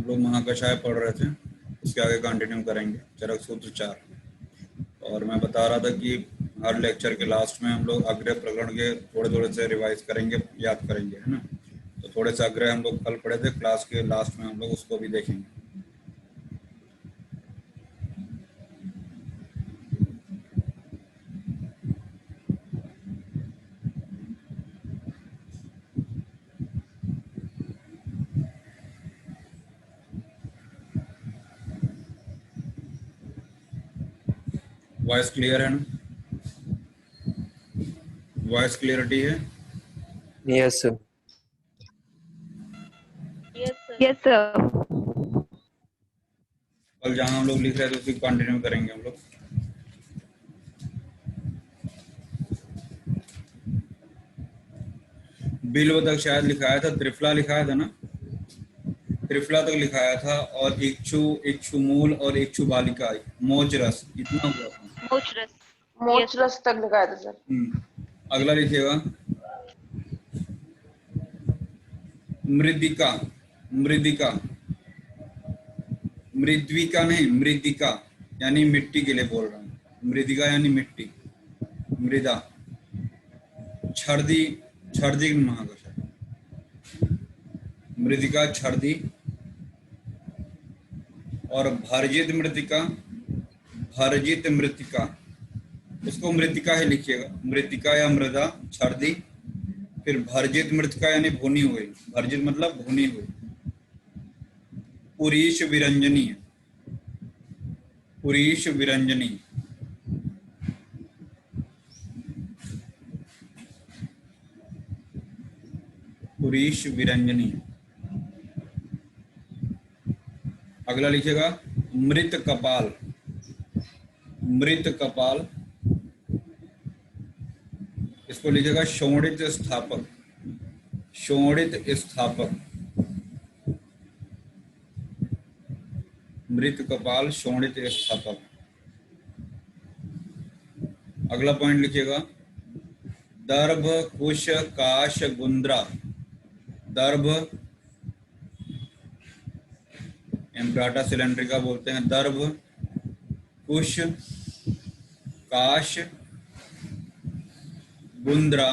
लोग महाकषाय पढ़ रहे थे, उसके आगे कंटिन्यू करेंगे चरक सूत्र 4। और मैं बता रहा था कि हर लेक्चर के लास्ट में हम लोग अग्रय प्रकरण के थोड़े थोड़े से रिवाइज करेंगे, याद करेंगे, है ना। तो थोड़े से अग्रय हम लोग कल पढ़े थे, क्लास के लास्ट में हम लोग उसको भी देखेंगे। वॉइस क्लियर है ना? वॉइस क्लियरिटी है? Yes sir. Yes sir. कल जहाँ हम लोग लिख रहे थे उसी को कंटिन्यू करेंगे हम लोग। बिल्व तक शायद लिखाया था, त्रिफला लिखाया था ना, त्रिफला तक लिखाया था, और इक्षु, इक्षु मूल और इक्षु बालिका, मोच रस, इतना हुआ था। मोच रस तक लिखाया था सर। अगला लिखिएगा मृदिका, मृदिका, मृद्विका नहीं, मृदिका, यानी मिट्टी के लिए बोल रहा हूँ। मृदिका यानी मिट्टी, मृदा, छर्दी, छर्दी महाकषाय, मृदिका, छर्दी, और भर्जित मृतिका, भर्जित मृतिका, उसको मृतिका ही लिखिएगा, मृतिका या मृदा, छर्दी, फिर भर्जित मृतिका यानी भुनी हुई, भर्जित मतलब भुनी हुई। पुरीश विरंजनी, पुरीश विरंजनी, पुरीश विरंजनी। अगला लिखिएगा मृत कपाल, मृत कपाल, इसको लिखिएगा शोणित स्थापक, शोणित स्थापक, मृत कपाल, शोणित स्थापक। अगला पॉइंट लिखिएगा दर्भ कुश काश गुंद्रा, दर्भ एम्ब्राटा सिलेंड्रिका बोलते हैं, दर्भ, कुश, काश, गुंद्रा,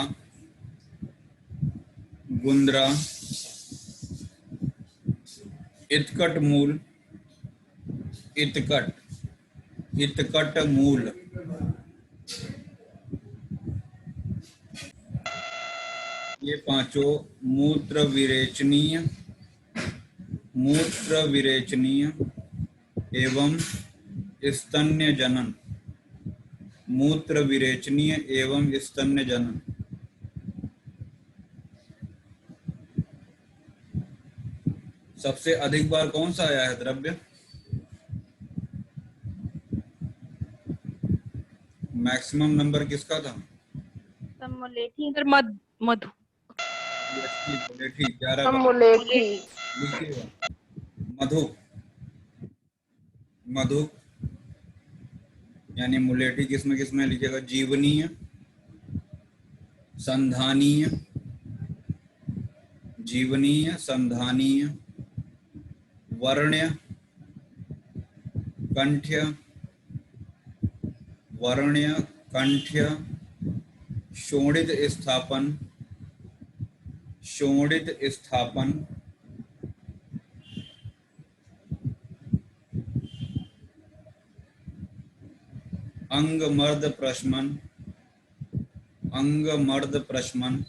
गुंद्रा, इतकट मूल, इतकट, इतकट मूल, ये पांचों मूत्र विरेचनीय, मूत्र विरेचनीय एवं स्तन्य जनन, मूत्र विरेचनीय एवं स्तन्य जनन। सबसे अधिक बार कौन सा आया है द्रव्य? मैक्सिमम नंबर किसका था? मुलेठी सर, मधु, मुलेठी, 11 बार। मुलेठी, लिखिएगा मधु, मधु यानी मुलेठी किसमें किसमें लिखिएगा, जीवनीय, संधानीय, जीवनीय, संधानीय, वर्ण्य, कंठ्य, वर्ण्य, कंठ्य, शोणित स्थापन, शोणित स्थापन, अंग मर्द प्रशमन, अंग मर्द प्रशमन,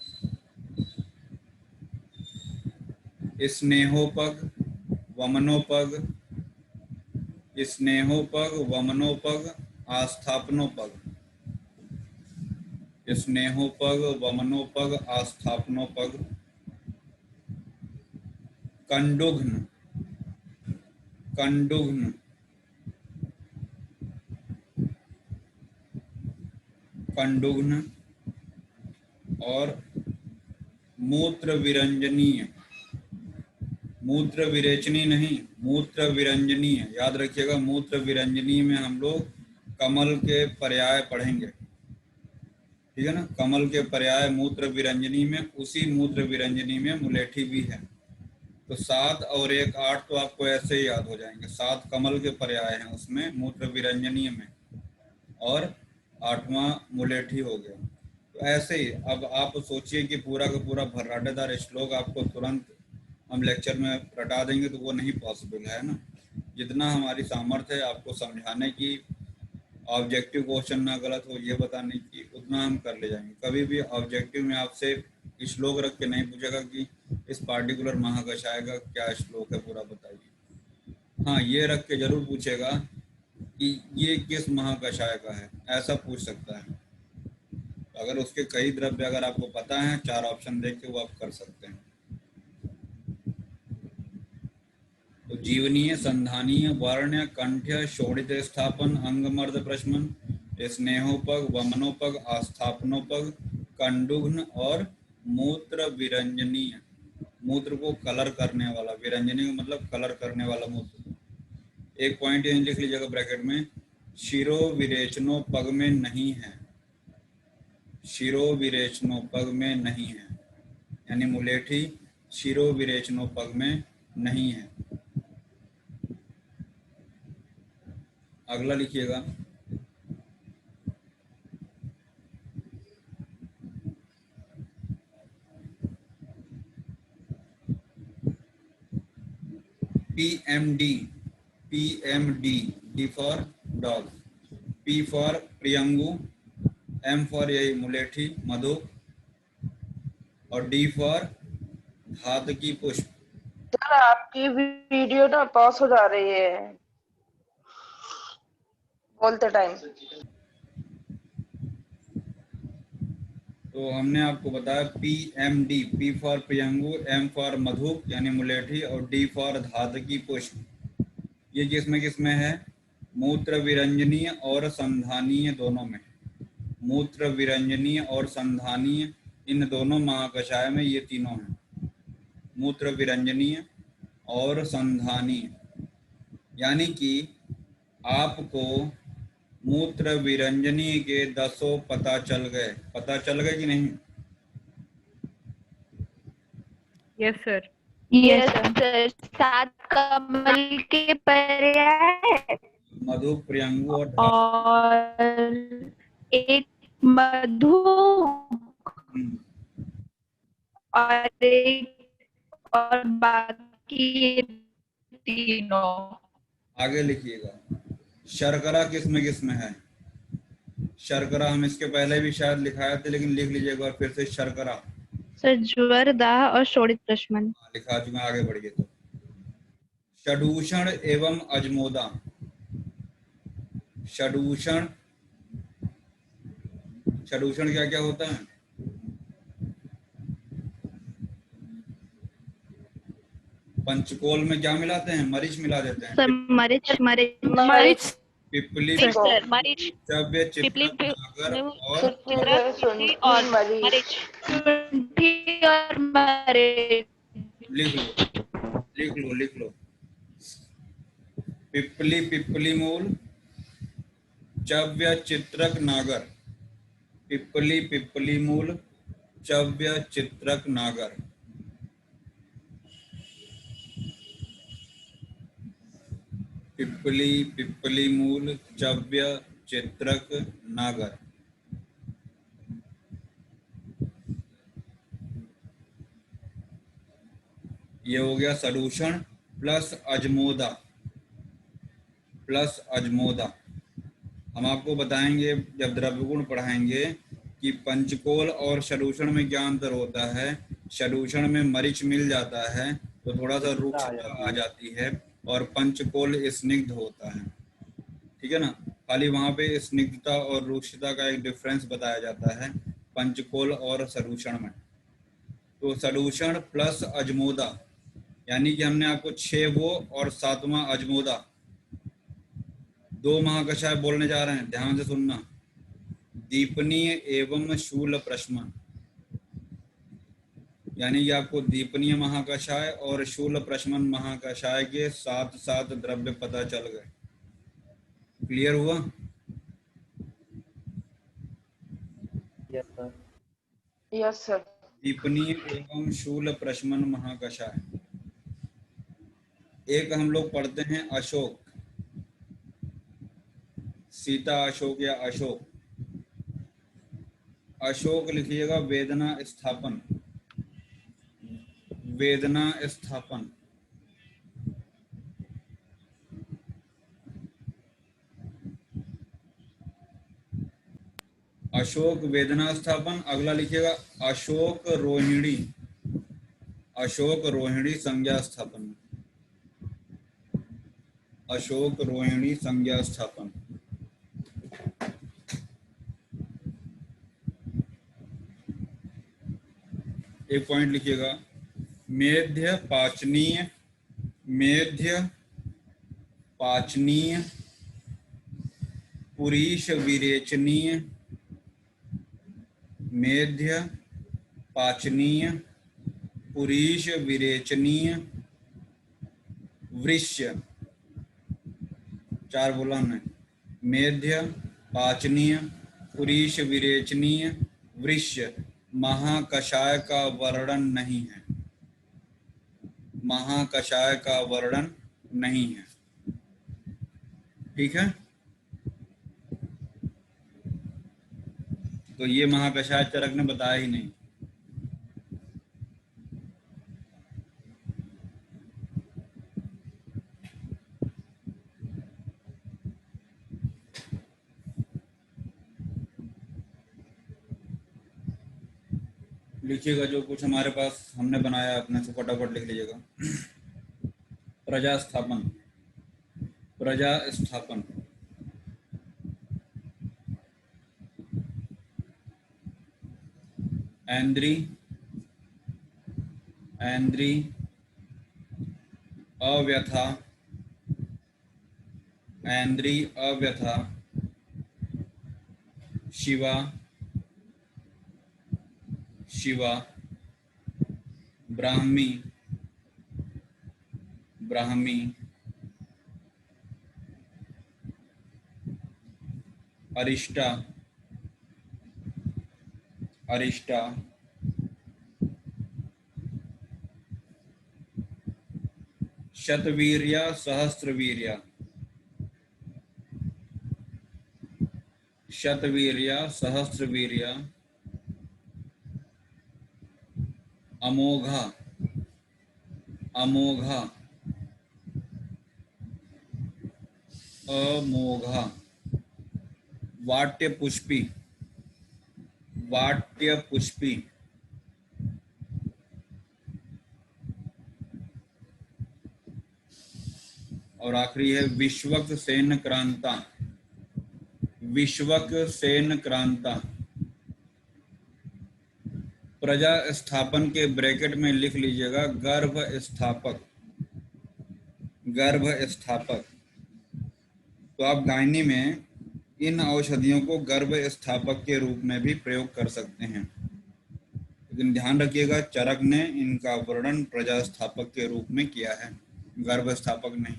स्नेहोपग, वमनोपग, स्नेहोपग, वमनोपग, आस्थापनोपग, स्नेहोपग, वमनोपग, आस्थापनोपग, कंडुघ्न, कंडुघ्न, कंडुघ्न, और मूत्र विरंजनीय, मूत्र विरेचनी नहीं, मूत्र विरंजनीय, याद रखिएगा। मूत्र विरंजनी में हम लोग कमल के पर्याय पढ़ेंगे, ठीक है ना। कमल के पर्याय मूत्र विरंजनी में, उसी मूत्र विरंजनी में मुलेठी भी है, तो 7 और 1 8 तो आपको ऐसे ही याद हो जाएंगे। 7 कमल के पर्याय हैं उसमें मूत्र विरंजनीय में, और 8वां मुलेठी हो गया। तो ऐसे ही अब आप सोचिए कि पूरा का पूरा भर्राटेदार श्लोक आपको तुरंत हम लेक्चर में रटा देंगे, तो वो नहीं पॉसिबल है ना। जितना हमारी सामर्थ्य है आपको समझाने की, ऑब्जेक्टिव क्वेश्चन ना गलत हो ये बताने की, उतना हम कर ले जाएंगे। कभी भी ऑब्जेक्टिव में आपसे श्लोक रख के नहीं पूछेगा कि इस पार्टिकुलर महाकषाय का क्या श्लोक है पूरा बताइए। हाँ, ये रख के जरूर पूछेगा कि ये किस महाकषाय का है, ऐसा पूछ सकता है। तो अगर उसके कई द्रव्य अगर आपको पता है, 4 ऑप्शन देख के वो आप कर सकते हैं। तो जीवनीय, संधानीय, वर्ण्य, कंठ्य, शोणित स्थापन, अंगमर्द प्रशमन, स्नेहोपग, वमनोपग, आस्थापनोपग, कंडुघ्न और मूत्र विरंजनीय। मूत्र को कलर करने वाला, विरंजनीय मतलब कलर करने वाला मूत्र। एक पॉइंट यहीं लिख लीजिएगा ब्रैकेट में, शिरो विरेचनो पग में नहीं है। शिरो विरेचनो पग में नहीं है, यानी मुलेठी शिरो विरेचनो पग में नहीं है। अगला लिखिएगा, PMD। PMD, D for dog, P for प्रियंगु, M फॉर यही मुलेठी मधु, और D फॉर धातकी पुष्प। सर आपकी वीडियो ना पॉज हो जा रही है बोलते टाइम। तो हमने आपको बताया PMD, P फॉर प्रियंगु, M फॉर मधु यानी मुलेठी, और D फॉर धातकी पुष्प। ये किसमें है? मूत्र विरंजनीय और संधानीय दोनों में। मूत्र विरंजनीय और संधानीय, इन दोनों महाकषाय में ये तीनों हैं, मूत्र विरंजनीय और संधानीय। यानी कि आपको मूत्र विरंजनीय के 10 पता चल गए कि नहीं? Yes sir. Yes sir. 7 कमल के पर्याय मधु, प्रियंगु और और एक मधु और एक और बाकी तीनों। आगे लिखिएगा, शर्करा किसमें है? शर्करा हम इसके पहले भी शायद लिखाए थे, लेकिन लिख लीजिए एक बार फिर से, शर्करा। सर ज्वर, दाह और शोणित प्रशमन। लिखा चुका, आगे बढ़िए। तो षडूषण एवं अजमोदा। षडूषण क्या क्या होता है? पंचकोल में क्या मिलाते हैं? मरीच मिला देते हैं। सर मरीच। मरीच, पिपली, सर मरीच, चव्य, पिपली, चित्रक, नागर और शुंठी और मरीच। शुंठी और मरीच। लिख लो। पिपली मूल, चव्य, चित्रक, नागर। पिपली मूल, चव्य, चित्रक, नागर। पिपली मूल, चव्य, चित्रक, नागर। ये हो गया सडूषण प्लस अजमोदा। हम आपको बताएंगे जब द्रव्य गुण पढ़ाएंगे कि पंचकोल और षडूषण में क्या अंतर होता है। षडूषण में मरीच मिल जाता है तो थोड़ा सा रूक्षता आ जाती है, और पंचकोल स्निग्ध होता है, ठीक है ना। खाली वहां पे स्निग्धता और रूक्षता का एक डिफरेंस बताया जाता है पंचकोल और सडूषण में। तो सडूषण प्लस अजमोदा, यानी कि हमने आपको 6 वो और 7वां अजमोदा, 2 महाकषाय बोलने जा रहे हैं, ध्यान से सुनना। दीपनीय एवं शूल प्रशमन, यानी कि आपको दीपनीय महाकषाय और शूल प्रशमन महाकषाय के 7 द्रव्य पता चल गए। क्लियर हुआ? Yes sir. दीपनीय एवं शूल प्रशमन महाकषाय। एक हम लोग पढ़ते हैं अशोक, सीता अशोक या अशोक। अशोक लिखिएगा वेदना स्थापन, वेदना स्थापन। अशोक वेदना स्थापन। अगला लिखिएगा अशोक रोहिणी, अशोक रोहिणी संज्ञा स्थापन, अशोक रोहिणी संज्ञा स्थापन। एक पॉइंट लिखिएगा मेध्य पाचनीय, मेध्य पाचनीय, पुरीश विरेचनीय, मेध्य पाचनीय, पुरीश विरेचनीय, वृष्य। 4 बोला हमने, मेध्य पाचनीय, पुरीश विरेचनीय, वृष्य। महाकषाय का वर्णन नहीं है, महाकषाय का वर्णन नहीं है। ठीक है, तो ये महाकषाय चरक ने बताया ही नहीं। लिखिएगा जो कुछ हमारे पास हमने बनाया अपने से, फटाफट लिख लीजिएगा। प्रजा स्थापन, प्रजा स्थापन। ऐन्द्री, ऐन्द्री, अव्यथा, ऐन्द्री अव्यथा, शिवा, शिवा, ब्राह्मी, ब्राह्मी, अरिष्टा, अरिष्टा, शतवीर्या सहस्त्रवीर्या, शतवीर्या सहस्त्रवीर्या, अमोघा, अमोघा, अमोघा, वाट्य पुष्पी, वाट्य पुष्पी, और आखिरी है विश्वक सेन क्रांता, विश्वक सेन क्रांता। प्रजा स्थापन के ब्रैकेट में लिख लीजिएगा गर्भ स्थापक, गर्भ स्थापक। तो आप गायनी में इन औषधियों को गर्भ स्थापक के रूप में भी प्रयोग कर सकते हैं, लेकिन ध्यान रखिएगा चरक ने इनका वर्णन प्रजा स्थापक के रूप में किया है, गर्भ स्थापक नहीं।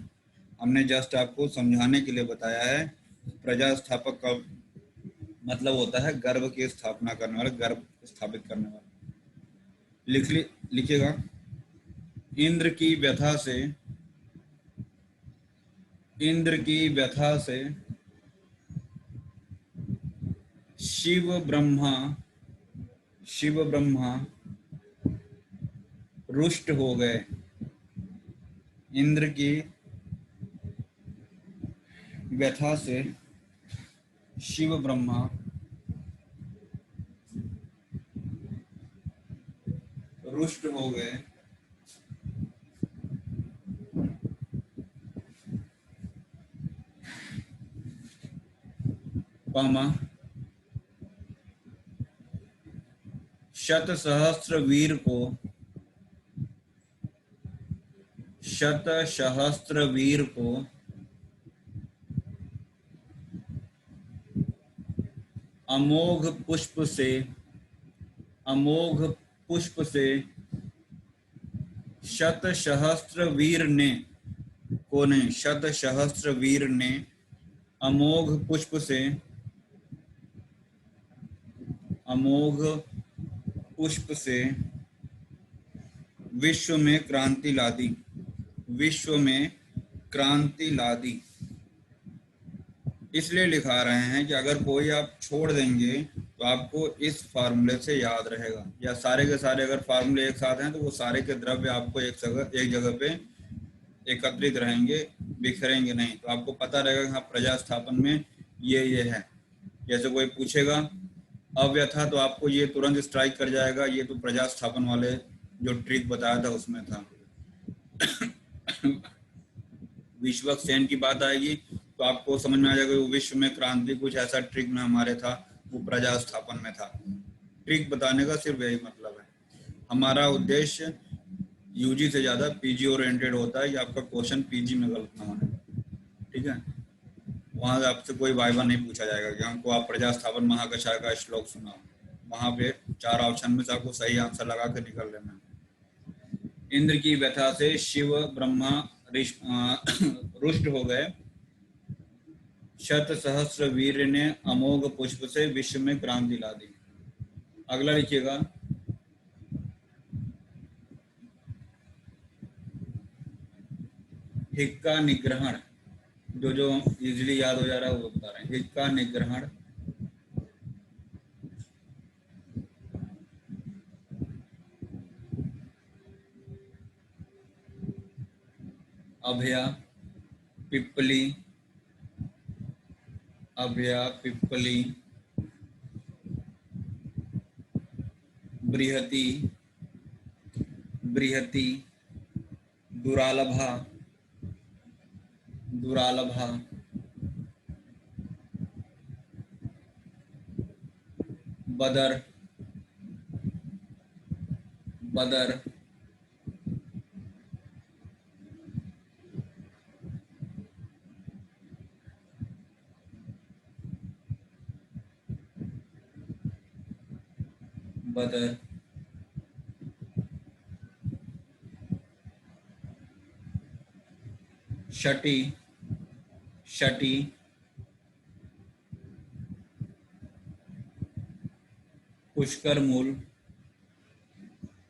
हमने जस्ट आपको समझाने के लिए बताया है। प्रजा स्थापक का मतलब होता है गर्भ की स्थापना करने वाला, गर्भ स्थापित करने वाला। लिखिएगा इंद्र की व्यथा से, इंद्र की व्यथा से शिव ब्रह्मा, शिव ब्रह्मा रुष्ट हो गए। इंद्र की व्यथा से शिव ब्रह्मा रुष्ट हो गए। पामा शत सहस्त्र वीर को, शत सहस्त्र वीर को अमोघ पुष्प से, अमोघ पुष्प से शत सहस्त्र वीर ने, को ने, शत सहस्त्र वीर ने अमोघ पुष्प से, अमोघ पुष्प से विश्व में क्रांति ला दी, विश्व में क्रांति ला दी। इसलिए लिखा रहे हैं कि अगर कोई आप छोड़ देंगे तो आपको इस फार्मूले से याद रहेगा, या सारे के सारे अगर फार्मूले एक साथ हैं तो वो सारे के द्रव्य आपको एक जगह पे एकत्रित रहेंगे, बिखरेंगे नहीं। तो आपको पता रहेगा कि हाँ प्रजास्थापन में ये है। जैसे कोई पूछेगा अव्यथा तो आपको ये तुरंत स्ट्राइक कर जाएगा, ये तो प्रजास्थापन वाले जो ट्रिक बताया था उसमें था। विश्वक सेन की बात आएगी तो आपको समझ में आ जाएगा वो विश्व में क्रांति कुछ ऐसा ट्रिक में हमारे था, वो प्रजास्थापन में था। ट्रिक बताने का सिर्फ यही मतलब है। हमारा उद्देश्य यूजी से ज्यादा पीजी ओरिएंटेड होता है कि आपका क्वेश्चन पीजी में गलत ना होने। ठीक है, वहां आपसे कोई वाइवा नहीं पूछा जाएगा कि हमको आप प्रजास्थापन महाकषाय का श्लोक सुनाओ। वहां पे 4 ऑप्शन में से आपको सही आंसर लगा के निकल लेना। इंद्र की व्यथा से शिव ब्रह्मा रुष्ट हो गए, शत सहस्र वीर ने अमोघ पुष्प से विश्व में क्रांति ला दी। अगला लिखिएगा, हिक्का निग्रहण। जो इजीली याद हो जा रहा है वो बता रहे हैं। हिक्का निग्रहण, अभया पिप्पली, अभया पिप्पली, बृहति बृहति, दुरालभा दुरालभा, बदर बदर, बदर, शटी शटी, पुष्कर मूल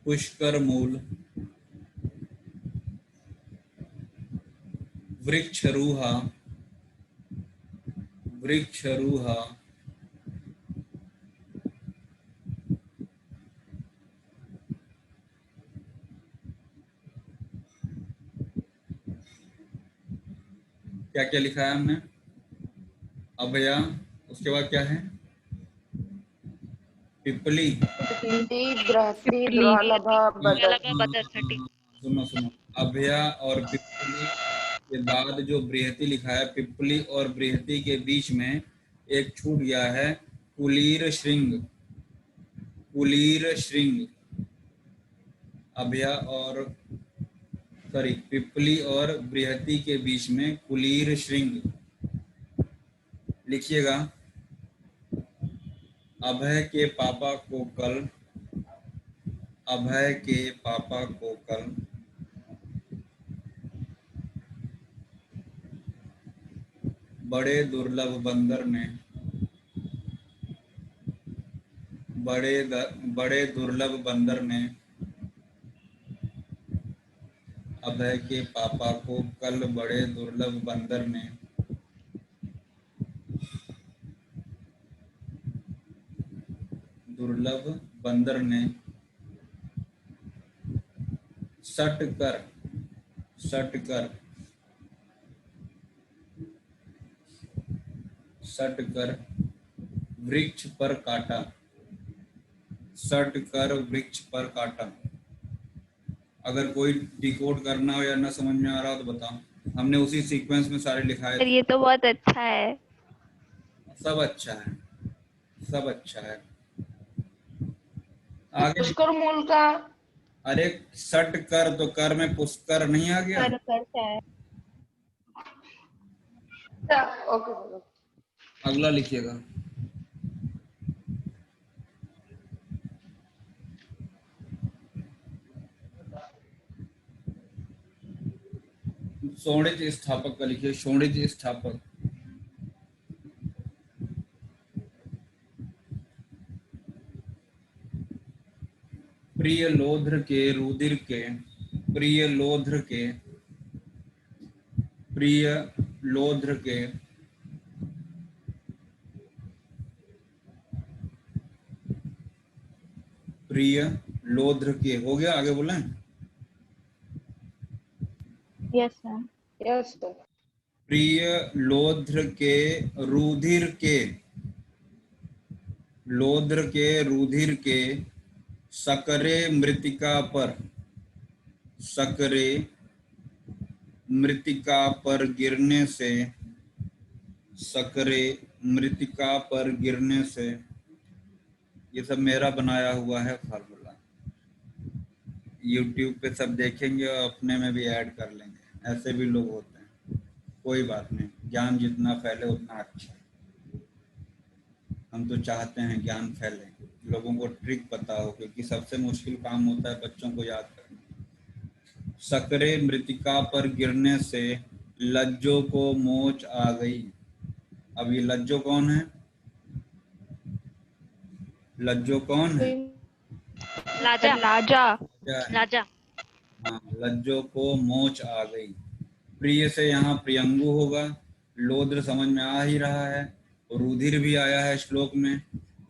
पुष्कर मूल, वृक्षरूहा वृक्षरूहा, क्या क्या लिखा है हमने? अभया, उसके बाद क्या है? पिपली, बृहति, दुरालभा, बदर। सुनो सुनो, अभया और पिपली के बाद जो बृहति लिखा है, पिपली और बृहति के बीच में एक छूट गया है, कुलीर श्रृंग। कुलीर श्रृंग, अभया और सॉरी पिपली और बृहति के बीच में कुलीर श्रृंग। लिखिएगा, अभय के पापा को कल, अभय के पापा को कल, बड़े दुर्लभ बंदर ने, बड़े दुर्लभ बंदर ने अभय के पापा को कल, बड़े दुर्लभ बंदर ने दुर्लभ बंदर ने सट कर वृक्ष पर काटा, सट कर वृक्ष पर काटा। अगर कोई डिकोड करना हो या ना समझ में आ रहा हो तो बताओ। हमने उसी सीक्वेंस में सारे लिखाए थे। ये तो बहुत अच्छा है। सब अच्छा है, सब अच्छा है। आगे पुष्कर मूल का अरे सट कर तो कर में पुष्कर नहीं आ गया? ओके। अगला लिखिएगा, शोणित स्थापक का लिखिए, शोणित स्थापक। प्रिय लोध्र के रुधिर के, प्रिय लोध्र के प्रिय लोध्र के प्रिय लोध्र के, हो गया, आगे बोलें। Yes, sir. Yes sir. प्रिय लोध्र के रुधिर के, लोध्र के रुधिर के सकरे मृतिका पर, सकरे मृतिका पर गिरने से, सकरे मृतिका पर गिरने से, ये सब मेरा बनाया हुआ है फार्मूला, यूट्यूब पे सब देखेंगे और अपने में भी ऐड कर लेंगे, ऐसे भी लोग होते हैं, कोई बात नहीं, ज्ञान जितना फैले उतना अच्छा है। हम तो चाहते हैं ज्ञान फैले, लोगों को ट्रिक पता हो, क्योंकि सबसे मुश्किल काम होता है बच्चों को याद करना। सकरे मृतिका पर गिरने से लज्जो को मोच आ गई। अब ये लज्जो कौन है? लज्जो कौन है? Laja. क्या है? Laja. हाँ, लज्जो को मोच आ गई। प्रिय से यहाँ प्रियंगु होगा, लोद्र समझ में आ ही रहा है, रुधिर भी आया है श्लोक में,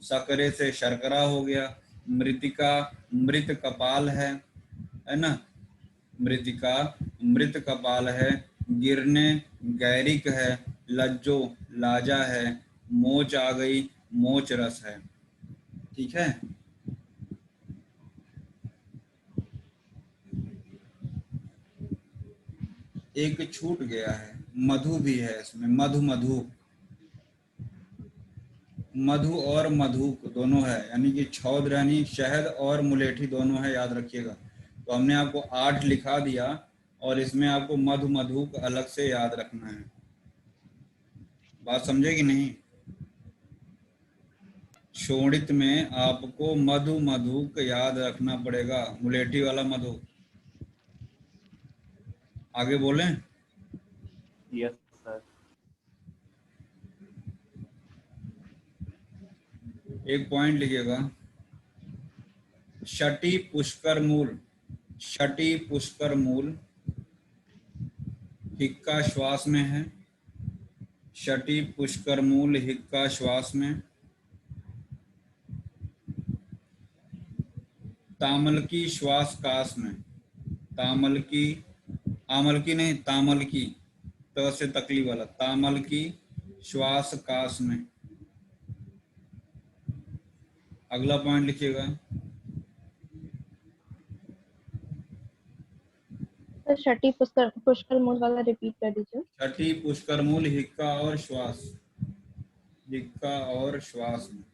सकरे से शर्करा हो गया, मृतिका मृत कपाल है ना, मृतिका मृत कपाल है, गिरने गैरिक है, लज्जो लाजा है, मोच आ गई मोच रस है। ठीक है, एक छूट गया है, मधु भी है इसमें, मधु मधु, मधु और मधुक दोनों है, यानी कि छौद यानी शहद और मुलेठी दोनों है, याद रखिएगा। तो हमने आपको 8 लिखा दिया और इसमें आपको मधु मधुक अलग से याद रखना है। बात समझे कि नहीं? शोणित में आपको मधु मधुक याद रखना पड़ेगा, मुलेठी वाला मधु। आगे बोलें। Yes sir. एक पॉइंट लिखिएगा, शटी पुष्कर मूल, शटी पुष्कर मूल हिक्का श्वास में है, शटी पुष्कर मूल हिक्का श्वास में, तामलकी श्वास कास में, तामलकी, आमलकी नहीं तामलकी, त से तकली वाला, तामलकी श्वास कास में। अगला पॉइंट लिखिएगा, तो छठी पुष्कर मूल वाला रिपीट कर दीजिए। छठी पुष्कर मूल हिक्का और श्वास, हिक्का और श्वास में।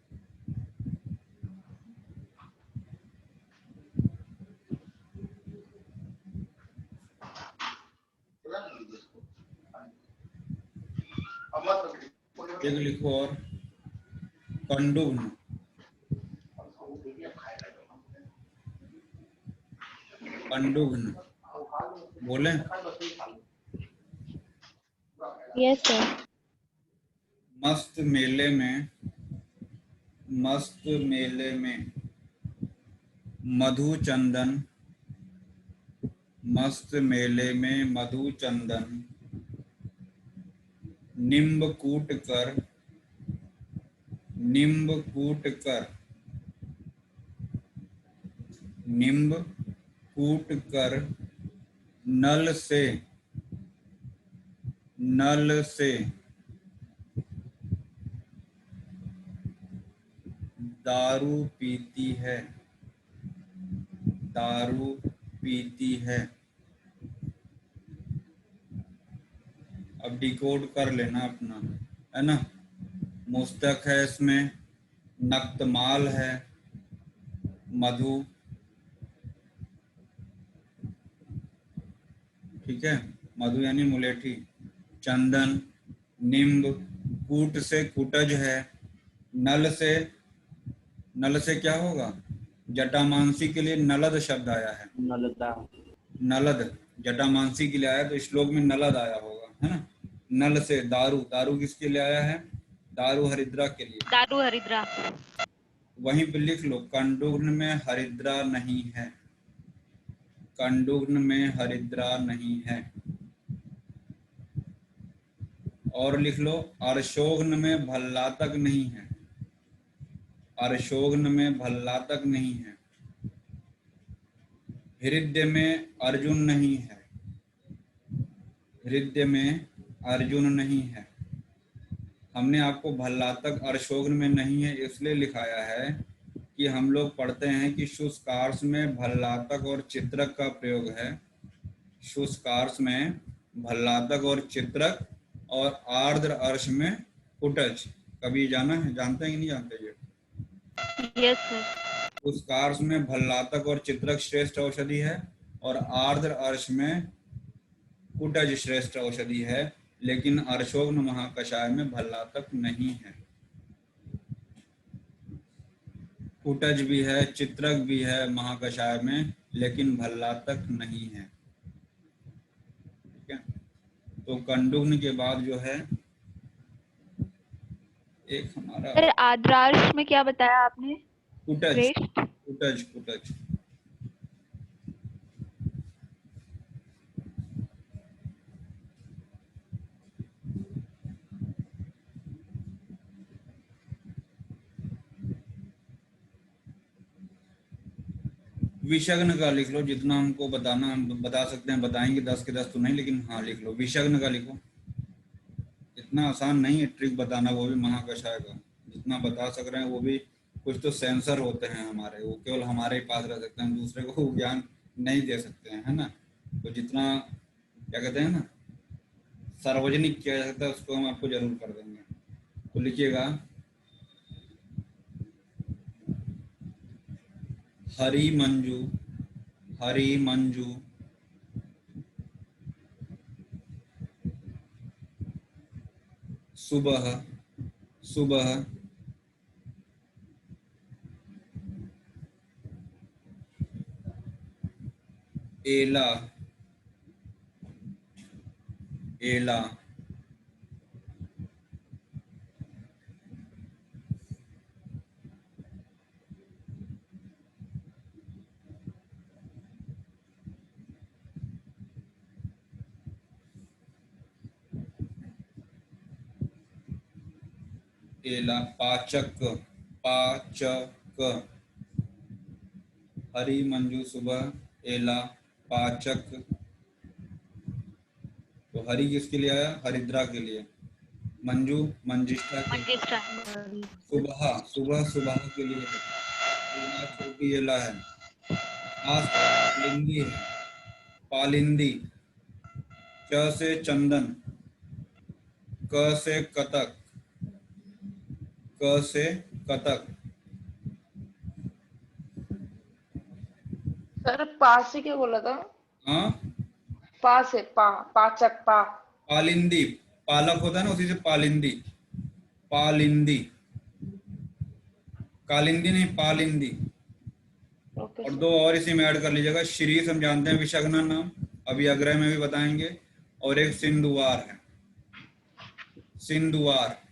एक लिखो और, कंडुग्न, कंडुग्न बोले। Yes sir. मस्त मेले में, मस्त मेले में मधु चंदन, मस्त मेले में मधु चंदन, निम्ब कूट कर, निम्ब कूट कर, निम्ब कूट कर नल से, नल से दारू पीती है, दारू पीती है। अब डिकोड कर लेना अपना, है ना। मुस्तक है इसमें, नक्तमाल है, मधु, ठीक है, मधु यानी मुलेठी, चंदन, निम्ब, कूट से कुटज है, नल से, नल से क्या होगा? जटामांसी के लिए नलद शब्द आया है, नलदा, नलद जटामांसी के लिए आया, तो श्लोक में नलद आया होगा, है ना। नल से दारू, दारू किसके लिए आया है? दारू हरिद्रा के लिए, दारू हरिद्रा। वहीं पे लिख लो, कंडुग्न में हरिद्रा नहीं है, कंडुग्न में हरिद्रा नहीं है। और लिख लो, अर्शोग्न में भल्ला तक नहीं है, अर्शोग्न में भल्ला तक नहीं है। हृदय में अर्जुन नहीं है, हृदय में अर्जुन नहीं है। हमने आपको भल्ला तक अर्शोग्न में नहीं है इसलिए लिखाया है कि हम लोग पढ़ते हैं कि शुष्कार्ष में भल्लातक और चित्रक का प्रयोग है। शुष्कार्ष में भल्लातक और चित्रक और आर्द्र अर्श में कुटज। कभी जाना है, जानते हैं कि नहीं जानते ये? Yes sir. शुष्कार्ष में भल्लातक और चित्रक श्रेष्ठ औषधि है और आर्द्र अर्श में कुटज श्रेष्ठ औषधि है, लेकिन अर्शोग्न महाकषाय में भल्लातक नहीं है। कुटज भी है, चित्रक भी है महाकषाय में, लेकिन भल्लातक नहीं है। ठीक है, तो कंडुग्न के बाद जो है एक हमारा सर आद्रार्श में क्या बताया आपने? कुटज, श्रेष्ठ। कुटज, कुटज। विषग्न का लिख लो, जितना हमको बताना हम बता सकते हैं बताएंगे, 10 के 10 तो नहीं, लेकिन हाँ लिख लो, विषग्न का लिखो। इतना आसान नहीं है ट्रिक बताना, वो भी महाकषाय का। जितना बता सक रहे हैं वो भी, कुछ तो सेंसर होते हैं हमारे, वो केवल हमारे ही पास रह सकते हैं, दूसरे को ज्ञान नहीं दे सकते हैं, है ना। तो जितना क्या कहते हैं ना, सार्वजनिक किया जा सकता है उसको हम आपको जरूर कर देंगे। तो लिखिएगा, हरि मंजू, हरि मंजू सुबह, सुबह एला, एला एला, पाचक, पाचक, हरि मंजू सुबह एला पाचक। तो हरि किसके लिए आया? हरिद्रा के लिए। मंजू मंजिष्ठा के लिए। सुबह, सुबह सुबह के लिए एला, छोटी एला है। आस पालिंदी है, पालिंदी। च से चंदन, क से कतक, क से कतक। सर पा से क्या बोला था? हाँ, पा से, पा, पाचक, पा। पालिंदी, पालक होता है ना, उसी से पालिंदी, पालिंदी। कालिंदी नहीं, पालिंदी। ओके और सर। दो और इसी में ऐड कर लीजिएगा। शीरीष हम जानते हैं विषग्ना नाम, अभी अग्रह में भी बताएंगे। और एक सिंधुवार है, सिंधुवार।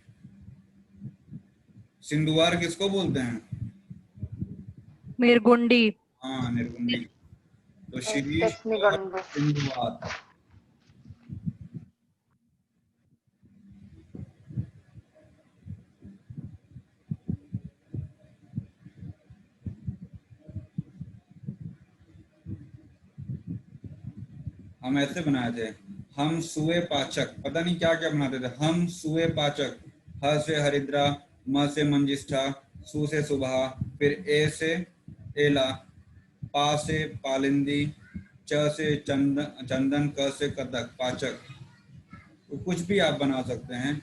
सिंधुवार किसको बोलते हैं? निर्गुंडी। हाँ, निर्गुंडी। तो शीरीष दक्षिणी और गंगा। सिंधुवार। हम ऐसे बनाए थे, हम सुए पाचक, पता नहीं क्या क्या बनाते थे। हम सुए पाचक, ह से हरिद्रा, म से मंजिष्ठा, सु से सुबह, फिर ए से एला, पा से पालिंदी, च से चंदन, चंदन, क से कतक, पाचक। तो कुछ भी आप बना सकते हैं।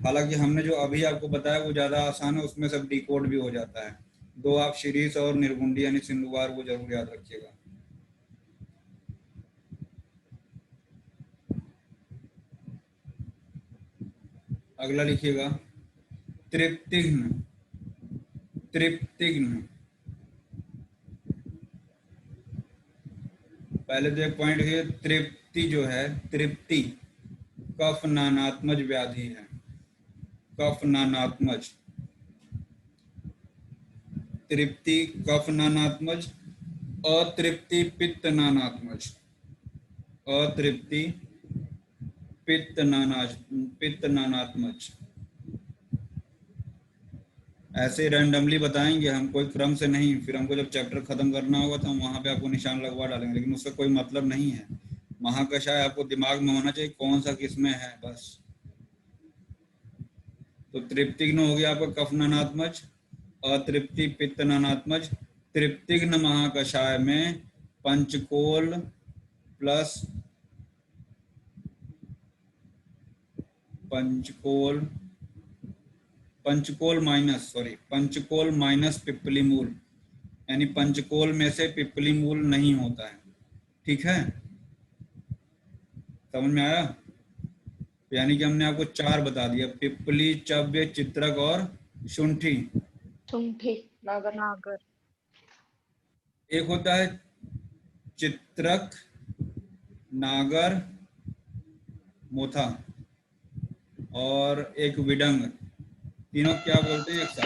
हालांकि हमने जो अभी आपको बताया वो ज्यादा आसान है, उसमें सब डिकोड भी हो जाता है। दो आप शीरीष और निर्गुंडी यानी सिंधुवार, वो जरूर याद रखिएगा। अगला लिखिएगा, तृप्तिघ्न, तृप्तिघ्न। पहले तो एक पॉइंट है, तृप्ति जो है, तृप्ति कफ नानात्मज व्याधि है, कफ नानात्मज। तृप्ति कफ नानात्मज, अतृप्ति पित्त नानात्मज, अतृप्ति पित्त नानात्मज। ऐसे रैंडमली बताएंगे हम, कोई क्रम से नहीं। फिर हमको जब चैप्टर खत्म करना होगा तो हम वहां पे आपको निशान लगवा डालेंगे, लेकिन उसका कोई मतलब नहीं है। महाकषाय आपको दिमाग में होना चाहिए कौन सा किसमें है, बस। तो तृप्तिघ्न हो गया आपका कफ नानात्मज, अतृप्ति पित्त नानात्मज। तृप्तिघ्न महाकषाय में पंचकोल प्लस पंचकोल माइनस पिप्पली मूल, यानी पंचकोल में से पिप्पली मूल नहीं होता है। ठीक है, समझ में आया? यानी कि हमने आपको 4 बता दिया, पिप्पली, चव्य, चित्रक और शुंठी। शुंठी, नागर। नागर। एक होता है चित्रक, नागर, मोथा और एक विडंग। तीनों क्या बोलते हैं एक साथ?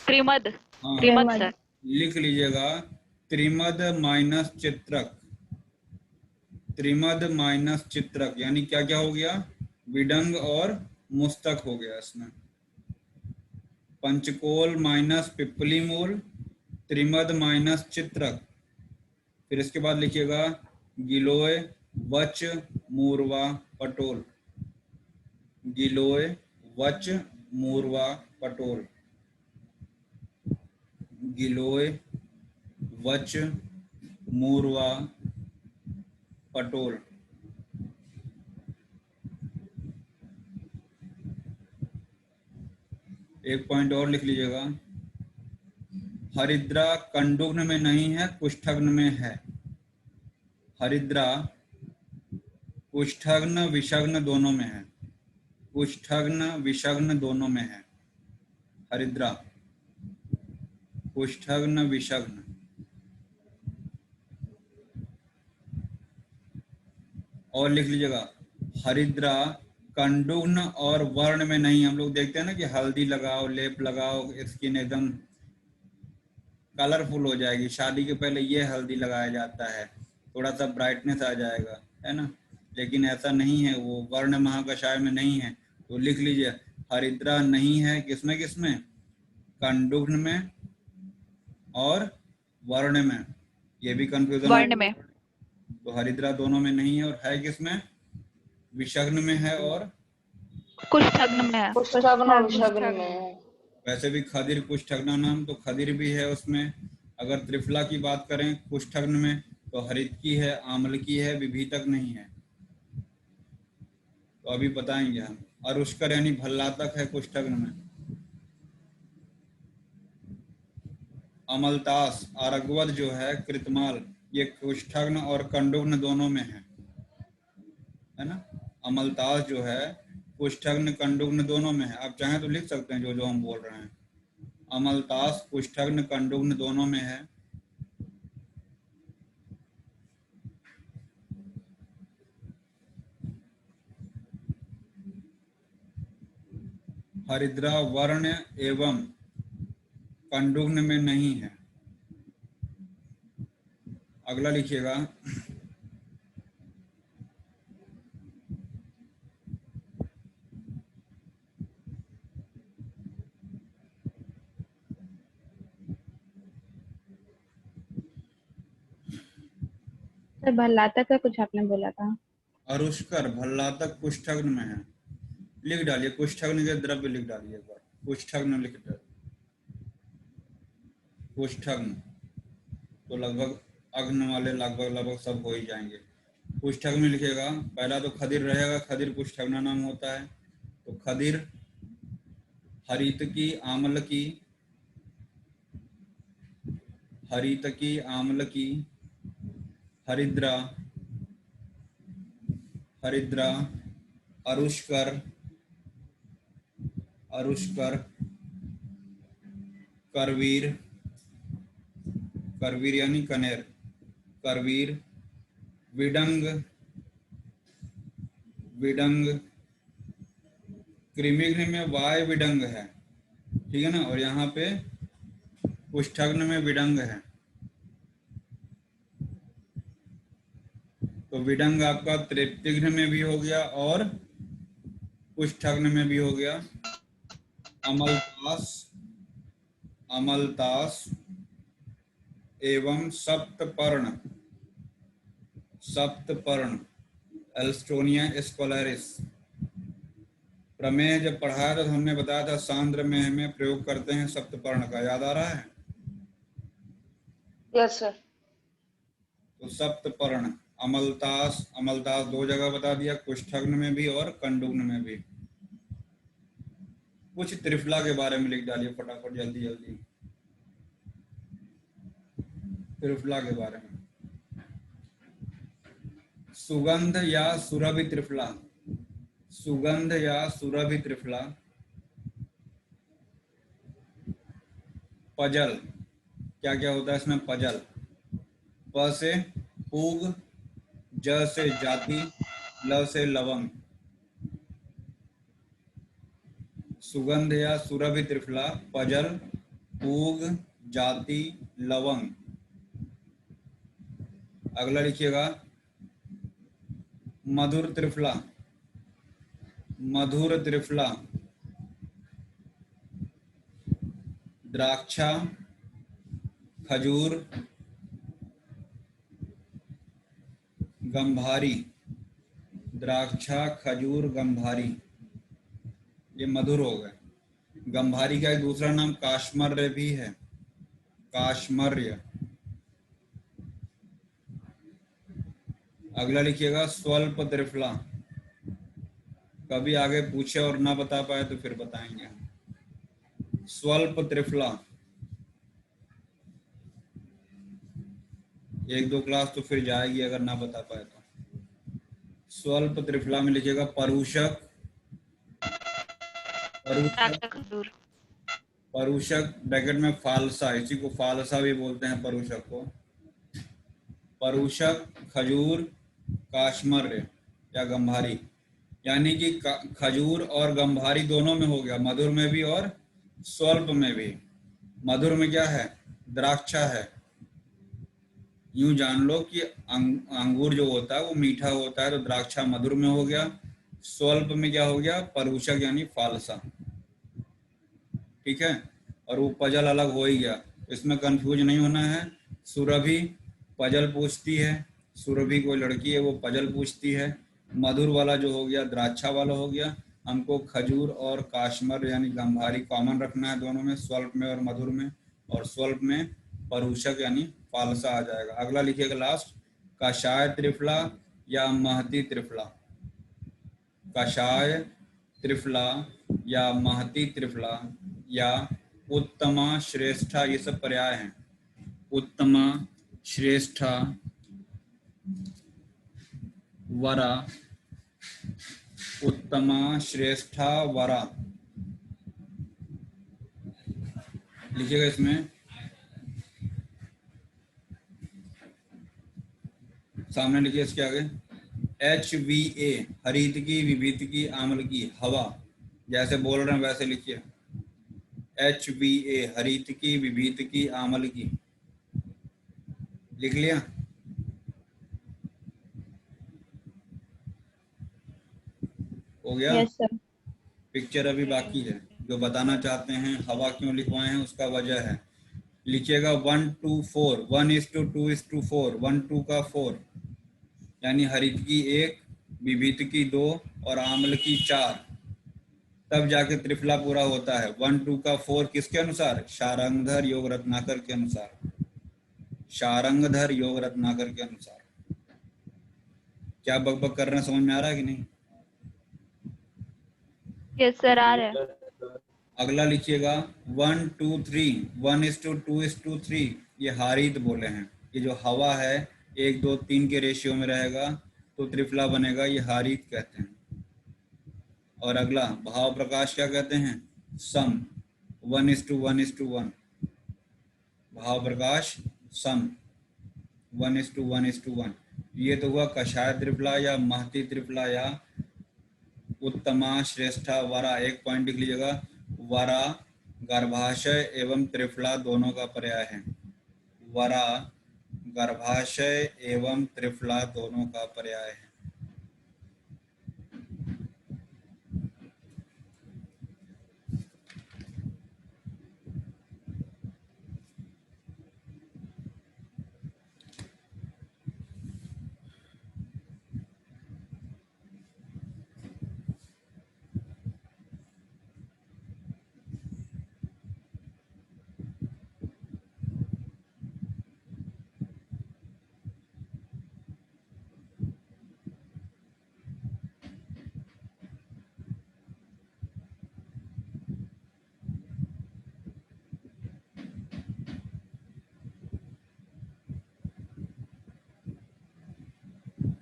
त्रिमद। हाँ, त्रिमद सर। लिख लीजिएगा, त्रिमद माइनस चित्रक। त्रिमद माइनस चित्रक यानी क्या क्या हो गया? विडंग और मुस्तक हो गया इसमें। पंचकोल माइनस पिप्पली मूल, त्रिमद माइनस चित्रक। फिर इसके बाद लिखिएगा गिलोय, वच, मूर्वा, पटोल। गिलोय, वच, मूर्वा, पटोल। गिलोय, वच, मूर्वा, पटोल। एक पॉइंट और लिख लीजिएगा, हरिद्रा कंडुग्न में नहीं है, कुष्ठग्न में है। हरिद्रा कुष्ठग्न विषग्न दोनों में है। कुष्ठग्न विषग्न दोनों में है हरिद्रा, कुष्ठग्न विषग्न। और लिख लीजिएगा, हरिद्रा कंडुग्न और वर्ण में नहीं। हम लोग देखते हैं ना कि हल्दी लगाओ, लेप लगाओ, स्किन एकदम कलरफुल हो जाएगी, शादी के पहले ये हल्दी लगाया जाता है, थोड़ा सा ब्राइटनेस आ जाएगा, है ना। लेकिन ऐसा नहीं है, वो वर्ण महाकषाय में नहीं है। तो लिख लीजिए, हरिद्रा नहीं है किसमें किसमें? कंडुग्न में और वर्ण में। ये भी कंफ्यूजन वर्ण में। तो हरिद्रा दोनों में नहीं है, और है किसमें? विषग्न में है और कुष्ठग्न में है। कुष्ठग्न और विषग्न में। वैसे भी खदिर कुष्ठग्न नाम, तो खदिर भी है उसमें। अगर त्रिफला की बात करें कुष्ठग्न में तो हरितकी है, आम्लकी है, विभीतक नहीं है। तो अभी बताएंगे हम। अरुष्कर यानी भल्लातक है कुष्ठग्न में। अमलतास, आरगवद जो है, कृतमाल, ये कुष्ठग्न और कंडुग्न दोनों में है ना। अमलतास जो है कुष्ठग्न कंडुग्न दोनों में है। आप चाहें तो लिख सकते हैं जो जो हम बोल रहे हैं। अमलतास कुष्ठग्न कंडुग्न दोनों में है। हरिद्रा वर्ण एवं कंडुग्न में नहीं है। अगला लिखिएगा, सर भल्लातक का कुछ आपने बोला था। अरुष्कर भल्लातक कुष्ठग्न में है। लिख डालिए, कुष्ठग्न के द्रव्य लिख डालिए एक बार। कुष्ठग्न लिख डालिए, कुष्ठग्न तो लगभग अग्न वाले लगभग सब हो ही जाएंगे। कुष्ठग्न में लिखेगा, पहला तो खदिर रहेगा, खदिर कुष्ठग्न नाम होता है। तो खदिर, हरितकी, आम्लकी, हरितकी, आम्लकी, हरिद्रा, हरिद्रा, अरुष्कर, अरुष्कर, करवीर, करवीर यानी कनेर, करवीर, विडंग, विडंग, कृमिघ्न में वाय विडंग है, ठीक है ना। और यहाँ पे कुष्ठग्न में विडंग है। तो विडंग आपका तृप्तिघ्न में भी हो गया और कुष्ठग्न में भी हो गया अमलतास एवं सप्तपर्ण एल्स्टोनिया स्कोलैरिस। प्रमेय जब पढ़ाया था तो हमने बताया था सांद्र में हमें प्रयोग करते हैं सप्तपर्ण का, याद आ रहा है? Yes sir. तो सप्तपर्ण अमलतास 2 जगह बता दिया, कुष्ठग्न में भी और कंडुग्न में भी। कुछ त्रिफला के बारे में लिख डालिए फटाफट, जल्दी जल्दी, त्रिफला के बारे में। सुगंध या सुरभि त्रिफला, सुगंध या सुरभि त्रिफला। पजल, क्या क्या होता है इसमें? पजल, प से पूग, ज से जाति, ल से लवंग। सुगंध या सुरभि त्रिफला, पजल, पूग, जाति, लवंग। अगला लिखिएगा मधुर त्रिफला, मधुर त्रिफला, द्राक्षा, खजूर, गंभारी, द्राक्षा, खजूर, गंभारी, ये मधुर हो गए। गंभारी का एक दूसरा नाम काश्मर्य भी है, काश्मर्य। अगला लिखिएगा स्वल्प त्रिफला, कभी आगे पूछे और ना बता पाए तो फिर बताएंगे। स्वल्प त्रिफला, 1-2 क्लास तो फिर जाएगी अगर ना बता पाए तो। स्वल्प त्रिफला में लिखिएगा परूषक, द्राक्षा खजूर। परूषक ब्रैकेट में फालसा, इसी को फालसा भी बोलते हैं परूषक को। परूषक, खजूर, काश्मर्य या गंभारी, यानी कि खजूर और गंभारी दोनों में हो गया, मधुर में भी और स्वल्प में भी। मधुर में क्या है? द्राक्षा है। यूं जान लो कि अंगूर जो होता है वो मीठा होता है, तो द्राक्षा मधुर में हो गया। स्वल्प में क्या हो गया? परूषक यानी फालसा। ठीक है, और वो पजल अलग हो ही गया, इसमें कंफ्यूज नहीं होना है। सुरभि पजल पूछती है, सुरभि कोई लड़की है वो पजल पूछती है। मधुर वाला जो हो गया द्राक्षा वाला हो गया। हमको खजूर और काश्मर यानी गंभारी कॉमन रखना है दोनों में, स्वल्प में और मधुर में, और स्वल्प में परूषक यानी फालसा आ जाएगा। अगला लिखिएगा लास्ट, कषाय त्रिफला या महती त्रिफला। कषाय त्रिफला या महती त्रिफला या उत्तमा श्रेष्ठा, ये सब पर्याय हैं। उत्तमा, श्रेष्ठा, वरा, उत्तमा, श्रेष्ठा, वरा। लिखिएगा इसमें सामने, लिखिए इसके आगे HVA, हरित की, विभित की, आम्ल की, हवा, जैसे बोल रहे हैं वैसे लिखिए। HVA, हरित की, विभित की, आम्ल की। लिख लिया? हो गया? Yes sir. पिक्चर अभी बाकी है, जो बताना चाहते हैं हवा क्यों लिखवाए हैं उसका वजह है। लिखिएगा 1 to 4, 1:2:4, 1:2 का 4, यानी हरित की 1, विभित की 2 और आम्ल की 4, तब जाके त्रिफला पूरा होता है। 1:2 का 4 किसके अनुसार? शारंगधर योग रत्नाकर के अनुसार, शारंगधर योग रत्नाकर के अनुसार। क्या बकबक कर रहे हैं, समझ में आ रहा है कि नहीं? यस सर, आ रहा है। अगला लिखिएगा 1 2 3, 1:2:3, ये हारित बोले हैं। ये जो हवा है 1 2 3 के रेशियो में रहेगा तो त्रिफला बनेगा, ये हारित कहते हैं। और अगला भाव प्रकाश क्या कहते हैं? सम, 1:1:1, भाव प्रकाश सम, 1:1:1। ये तो हुआ कषाय त्रिफला या महती त्रिफला या उत्तमा, श्रेष्ठा, वरा। एक पॉइंट लिख लीजिएगा, वरा गर्भाशय एवं त्रिफला दोनों का पर्याय है। वरा गर्भाशय एवं त्रिफला दोनों का पर्याय है।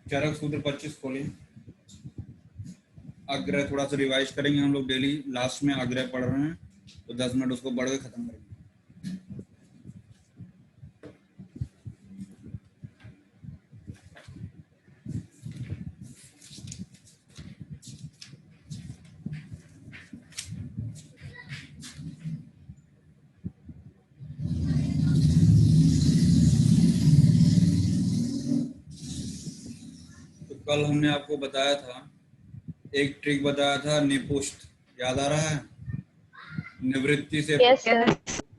चरक सूत्र 25 खोलिए। आग्रह थोड़ा सा रिवाइज करेंगे हम लोग, डेली लास्ट में आग्रह पढ़ रहे हैं तो 10 मिनट उसको पढ़ के खत्म करेंगे। तो कल हमने आपको बताया था, एक ट्रिक बताया था, निपुष्ट, याद आ रहा है? निवृत्ति से Yes, sir.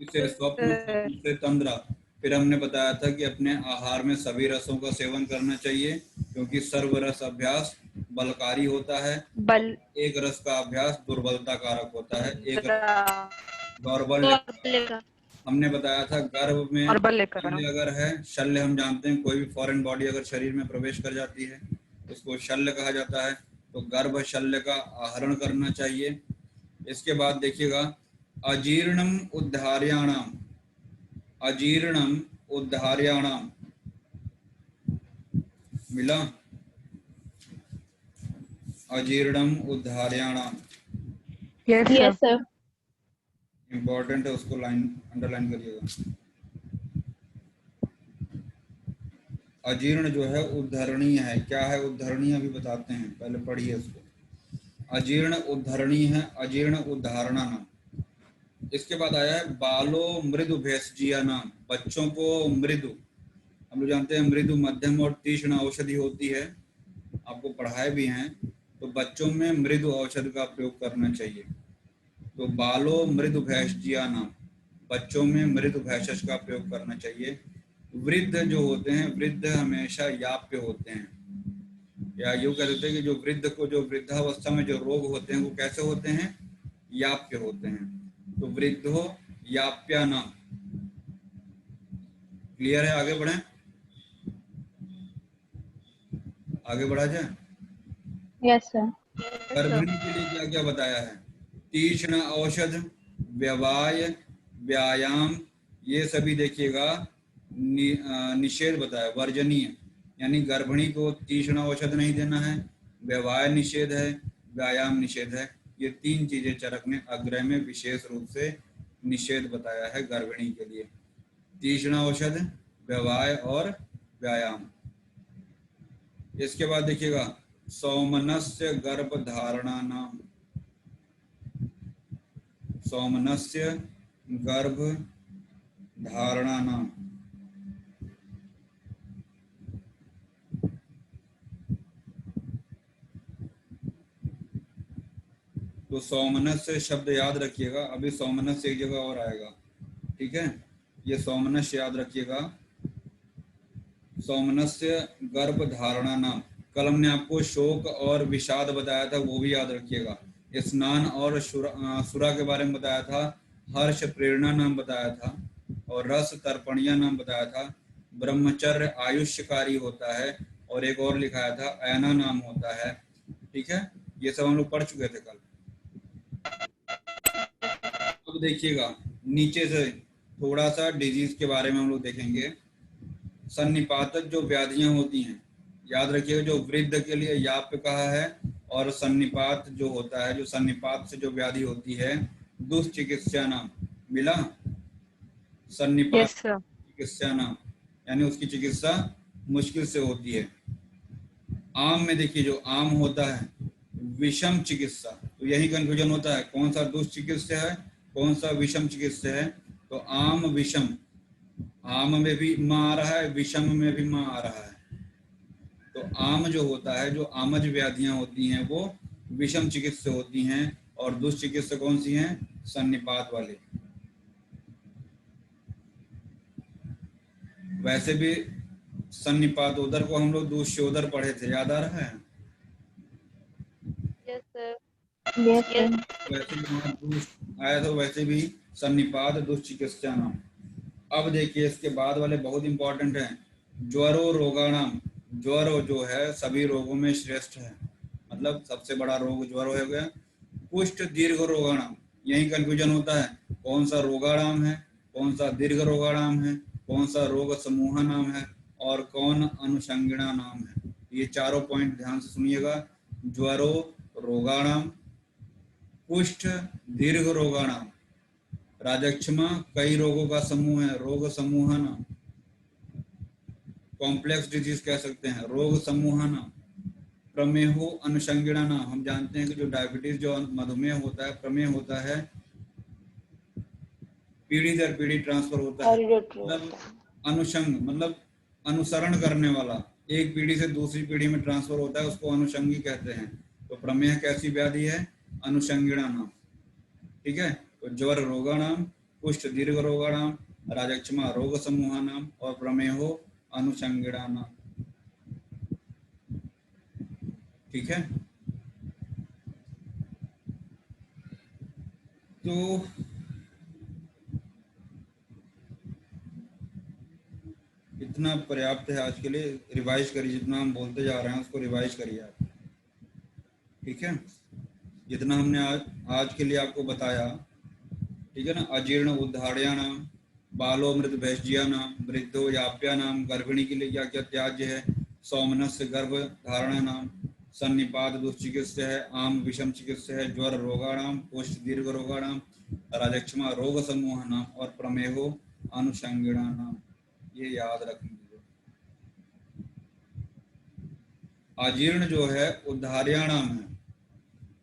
से स्वप्न, स्वप्न से तंद्रा। फिर हमने बताया था कि अपने आहार में सभी रसों का सेवन करना चाहिए, क्योंकि सर्व रस अभ्यास बलकारी होता है। बल एक रस का अभ्यास दुर्बलता कारक होता है, एक दौर्बल्य। लेकर हमने बताया था गर्भ में और बल लेकर शल्य अगर है, शल्य हम जानते हैं कोई भी फॉरेन बॉडी अगर शरीर में प्रवेश कर जाती है उसको शल्य कहा जाता है, तो गर्भ शल्य का आहरण करना चाहिए। इसके बाद देखिएगा, अजीर्णम उद्धार्याणाम, अजीर्णम उद्धार्याणाम, मिला? अजीर्णम उद्धार्याणाम Yes, sir. इंपॉर्टेंट है, उसको लाइन अंडरलाइन करिएगा। अजीर्ण जो है उद्धरणीय है। क्या है उद्धरणीय, अभी बताते हैं, पहले पढ़िए उसको। अजीर्ण उद्धरणीय है, अजीर्ण उद्धारणा नाम। इसके बाद आया है बालो मृदु भेषजिया नाम, बच्चों को मृदु, हम लोग जानते हैं मृदु मध्यम और तीक्ष्ण औषधि होती है, आपको पढ़ाए भी हैं, तो बच्चों में मृदु औषधि का प्रयोग करना चाहिए। तो बालो मृदु भेषजिया नाम, बच्चों में मृदु भेषज का प्रयोग करना चाहिए। वृद्ध जो होते हैं, वृद्ध हमेशा याप्य होते हैं, या यूं कह देते हैं कि जो वृद्ध को, जो वृद्धावस्था में जो रोग होते हैं वो कैसे होते हैं, याप्य होते हैं। तो वृद्धो याप्यानाम, क्लियर है? आगे बढ़े, आगे बढ़ा जाए। Yes, sir. गर्भिणी के लिए क्या क्या बताया है? तीक्ष्ण औषध, व्यवाय, व्यायाम, ये सभी देखिएगा निषेध बताया, वर्जनीय, यानी गर्भिणी को तीक्ष्ण औषध नहीं देना है, व्यवाय निषेध है, व्यायाम निषेध है। ये तीन चीजें चरक ने अग्रह में विशेष रूप से निषेध बताया है गर्भिणी के लिए, तीक्ष्ण औषध, व्यवाय और व्यायाम। इसके बाद देखिएगा, सौमनस्य गर्भधारणा नाम, सौमनस्य गर्भ धारणा नाम। तो सौमनस्य शब्द याद रखिएगा, अभी सौमनस्य एक जगह और आएगा, ठीक है? ये सौमनस्य याद रखिएगा, सौमनस्य गर्भ धारणा नाम। कल हमने आपको शोक और विषाद बताया था, वो भी याद रखिएगा। स्नान और सुरा के बारे में बताया था, हर्ष प्रेरणा नाम बताया था, और रस तर्पणिया नाम बताया था। ब्रह्मचर्य आयुष्यकारी होता है, और एक और लिखाया था ऐना नाम होता है, ठीक है? ये सब हम लोग पढ़ चुके थे कल। अब देखिएगा नीचे से थोड़ा सा डिजीज के बारे में हम लोग देखेंगे। सन्निपातक जो व्याधियां होती हैं, याद रखिएगा, जो वृद्ध के लिए याप्य कहा है, और सन्निपात जो होता है, जो सन्निपात से जो व्याधि होती है, दुष्चिकित्सा नाम, मिला? सन्निपात चिकित्सा नाम, यानी उसकी चिकित्सा मुश्किल से होती है। आम में देखिए, जो आम होता है विषम चिकित्सा, तो यही कंफ्यूजन होता है, कौन सा दुष्चिकित्सा है, कौन सा विषम चिकित्सा है। तो आम विषम, आम में भी मां आ रहा है, विषम में भी मां आ रहा है। तो आम जो होता है, जो आमज व्याधियां होती हैं, वो विषम चिकित्सा होती हैं, और दुष्चिकित्सा कौन सी हैं? सन्निपात वाले। वैसे भी सन्निपात उदर को हम लोग दूष्योदर पढ़े थे, याद आ रहा है? Yes sir, Yes, sir. वैसे भी वहाँ दूष आया था, वैसे भी सन्निपात दुष्चिकित्सा नाम। अब देखिए इसके बाद वाले बहुत इंपॉर्टेंट हैं, ज्वरो रोगाणाम। ज्वर जो है सभी रोगों में श्रेष्ठ है, मतलब सबसे बड़ा रोग ज्वर हो गया। कुष्ठ दीर्घ रोगाणाम, यही कंफ्यूजन होता है, कौन सा रोगाणाम है, कौन सा दीर्घ रोगाणाम है, कौन सा रोग समूह नाम है, और कौन अनुषंगिणा नाम है, ये चारों पॉइंट ध्यान से सुनिएगा। ज्वरो रोगाणाम, कुष्ठ दीर्घ रोगाणाम, राजक्षमा कई रोगों का समूह है, रोग समूहन, कॉम्प्लेक्स डिजीज कह सकते हैं, रोग समूहन, प्रमेहो अनुषंगिणना। हम जानते हैं कि जो डायबिटीज जो मधुमेह होता है, प्रमेह होता है, पीढ़ी दर पीढ़ी ट्रांसफर होता है। मतलब अनुषंग मतलब अनुसरण करने वाला, एक पीढ़ी से दूसरी पीढ़ी में ट्रांसफर होता है, उसको अनुषंगी कहते हैं। तो प्रमेह कैसी व्याधि है? अनुषंगिणा। ठीक है, तो ज्वर रोगाणाम, कुष्ठ दीर्घ रोगाणाम, राजक्षमा रोग समूहानाम और प्रमेहो अनुषंगिणानाम। ठीक है, तो इतना पर्याप्त है आज के लिए। रिवाइज करिए, जितना हम बोलते जा रहे हैं उसको रिवाइज करिए आप। ठीक है, जितना हमने आज के लिए आपको बताया, ठीक है ना। अजीर्ण उद्धार्याणाम, बालो मृत भैष्यानाम, वृद्धो याप्यानाम, गर्भिणी के लिए क्या क्या त्याज्य है, सौमनस्य गर्भ धारणा नाम, सन्निपात दुष्चिकित्सा है, आम विषम चिकित्सा है, ज्वर रोगाणाम, कुष्ठ दीर्घ रोगाणाम, राजक्षमा रोग समूह नाम और प्रमेहो अनुषंगिणा नाम। ये याद रखेंगे। अजीर्ण जो है उद्धार्याणाम है,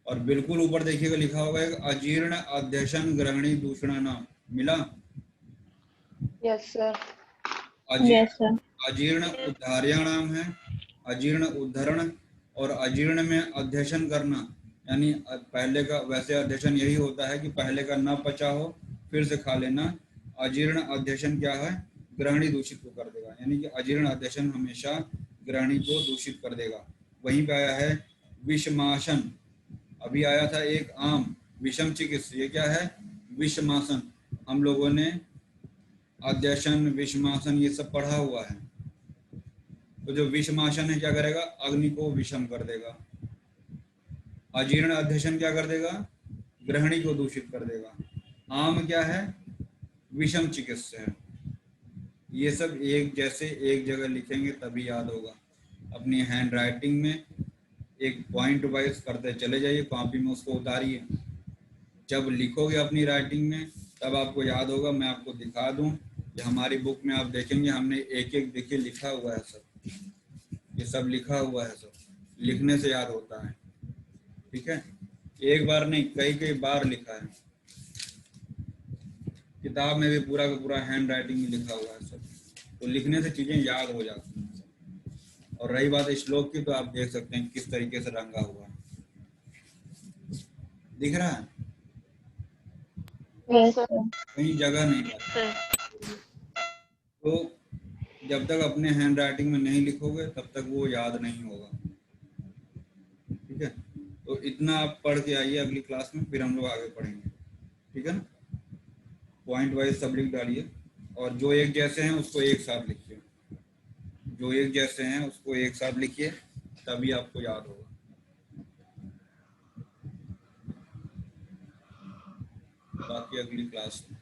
और बिल्कुल ऊपर देखिएगा लिखा होगा एक अजीर्ण अध्यशन ग्रहणी दूषणा नाम। मिला? Yes sir. Yes, sir. अजीर्ण उद्धार्याणाम है, अजीर्ण उद्धरण, और अजीर्ण में अध्यशन करना, यानी पहले का वैसे अध्यशन यही होता है कि पहले का ना पचा हो फिर से खा लेना। अजीर्ण अध्यशन क्या है? ग्रहणी दूषित को कर देगा, यानी कि अजीर्ण अध्यशन हमेशा ग्रहणी को दूषित कर देगा। वहीं पे आया है विषमासन, अभी आया था एक आम विषम चिकित्सा, ये क्या है? विषमासन। हम लोगों ने अध्यशन विषमासन ये सब पढ़ा हुआ है। तो जो विषमासन है क्या करेगा? अग्नि को विषम कर देगा। अजीर्ण अध्यशन क्या कर देगा? ग्रहणी को दूषित कर देगा। आम क्या है? विषम चिकित्सा है। ये सब एक जैसे एक जगह लिखेंगे तभी याद होगा। अपनी हैंड राइटिंग में एक पॉइंट वाइज करते चले जाइए, कॉपी में उसको उतारिए। जब लिखोगे अपनी राइटिंग में तब आपको याद होगा। मैं आपको दिखा दूं कि हमारी बुक में आप देखेंगे हमने एक एक देखिए लिखा हुआ है सब, ये सब लिखा हुआ है, सब लिखने से याद होता है। ठीक है, एक बार नहीं कई कई बार लिखा है। किताब में भी पूरा का पूरा हैंड राइटिंग में लिखा हुआ है सब, तो लिखने से चीजें याद हो जाती हैं। और रही बात श्लोक की, तो आप देख सकते हैं किस तरीके से रंगा हुआ है, दिख रहा है? Yes, sir. कहीं जगह नहीं है। सर तो जब तक अपने हैंड राइटिंग में नहीं लिखोगे तब तक वो याद नहीं होगा। ठीक है, तो इतना आप पढ़ के आइए अगली क्लास में, फिर हम लोग आगे पढ़ेंगे। ठीक है ना, पॉइंट वाइज सब लिख डालिए, और जो एक जैसे हैं उसको एक साथ लिखिए, जो एक जैसे हैं उसको एक साथ लिखिए, तभी आपको याद होगा। बाकी अगली क्लास में